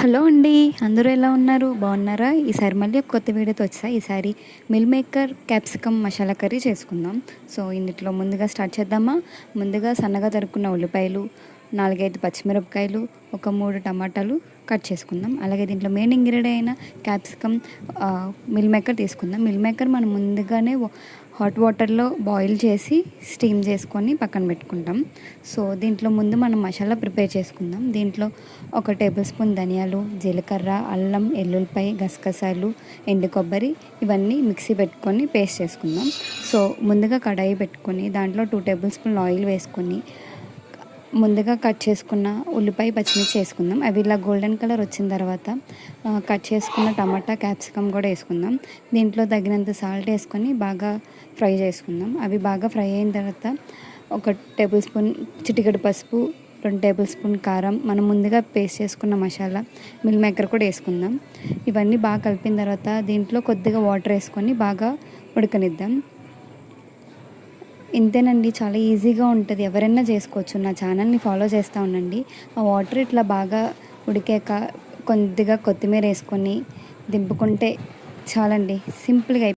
Hello అండి. అందరూ ఎలా ఉన్నారు? బాగున్నారా? ఈసారి మళ్ళీ ఒక కొత్త వీడియోతో వచ్చా. ఈసారి meal maker capsicum masala curry చేసుకుందాం. సో ఇందులో ముందుగా స్టార్ట్ చేద్దామా? ముందుగా సన్నగా తరుక్కున్న ఉల్లిపాయలు, 4, 5 పచ్చిమిరపకాయలు, ఒక 3 టమాటాలు కట్ చేసుకుందాం. అలాగే దీంట్లో మెయిన్ ఇంగ్రీడియంట్ అయిన క్యాప్సికమ్, మిల్ మేకర్ తీసుకుందాం. మిల్ మేకర్ మనం ముందుగానే హాట్ వాటర్లో బాయిల్ చేసి స్టీమ్ చేసుకొని పక్కన పెట్టుకుంటాం. సో దీంట్లో ముందు మనం మసాలా ప్రిపేర్ చేసుకుందాం. దీంట్లో 1 టేబుల్ స్పూన్ ధనియాలు, జీలకర్ర, అల్లం, ఎల్లుల్లిపాయ, గసగసాలు, ఎండు కొబ్బరి ఇవన్నీ మిక్సీ పెట్టుకొని పేస్ట్ చేసుకుందాం. సో ముందుగా కడాయి పెట్టుకొని దాంట్లో 2 టేబుల్ స్పూన్ ఆయిల్ వేసుకొని ముందుగా కట్ చేసుకున్న ఉల్లిపాయ, పచ్చిమిర్చి వేసుకుందాం. అవి ఇలా గోల్డెన్ కలర్ వచ్చిన తర్వాత కట్ చేసుకున్న టమాటా, క్యాప్సికమ్ కూడా వేసుకుందాం. దీంట్లో తగినంత సాల్ట్ వేసుకొని బాగా ఫ్రై చేసుకుందాం. అవి బాగా ఫ్రై అయిన తర్వాత 1 టేబుల్ స్పూన్ చిటికెడు పసుపు, 2 టేబుల్ స్పూన్ కారం, మనం ముందుగా పేస్ట్ చేసుకున్న మసాలా, మిల్ మేకర్ కూడా వేసుకుందాం. ఇవన్నీ బాగా కలిపిన తర్వాత దీంట్లో కొద్దిగా వాటర్ వేసుకొని బాగా ఉడకనిద్దాం. ఇంతేనండి, చాలా ఈజీగా ఉంటుంది. ఎవరైనా చేసుకోవచ్చు. నా ఛానల్ని ఫాలో చేస్తూ ఉండండి. ఆ వాటర్ ఇట్లా బాగా ఉడికాక కొద్దిగా కొత్తిమీర వేసుకొని దింపుకుంటే చాలండి. సింపుల్గా